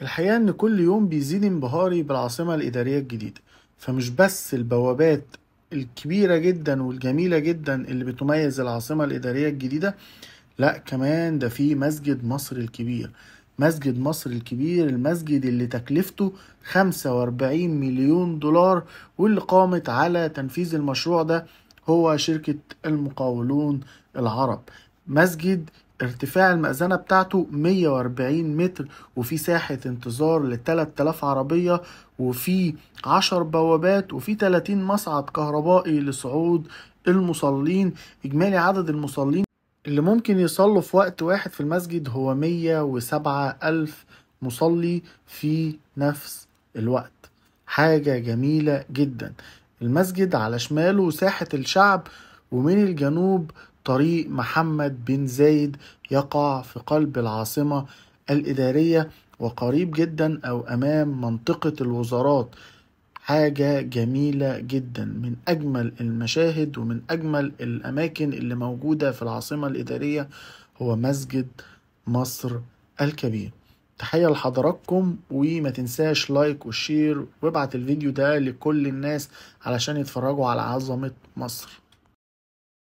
الحقيقة إن كل يوم بيزيد انبهاري بالعاصمة الإدارية الجديدة. فمش بس البوابات الكبيرة جدا والجميلة جدا اللي بتميز العاصمة الإدارية الجديدة، لا كمان ده في مسجد مصر الكبير. مسجد مصر الكبير، المسجد اللي تكلفته 45 مليون دولار، واللي قامت على تنفيذ المشروع ده هو شركة المقاولون العرب. مسجد ارتفاع المأذنة بتاعته 140 متر، وفي ساحة انتظار ل 3000 عربية، وفي 10 بوابات، وفي 30 مصعد كهربائي لصعود المصلين. إجمالي عدد المصلين اللي ممكن يصلوا في وقت واحد في المسجد هو 107 ألف مصلي في نفس الوقت. حاجة جميلة جدا. المسجد على شماله ساحة الشعب، ومن الجنوب طريق محمد بن زايد يقع في قلب العاصمة الإدارية، وقريب جدا أو أمام منطقة الوزارات. حاجة جميلة جدا، من أجمل المشاهد ومن أجمل الأماكن اللي موجودة في العاصمة الإدارية هو مسجد مصر الكبير. تحية لحضراتكم، وما تنساش لايك وشير، وابعت الفيديو ده لكل الناس علشان يتفرجوا على عظمة مصر.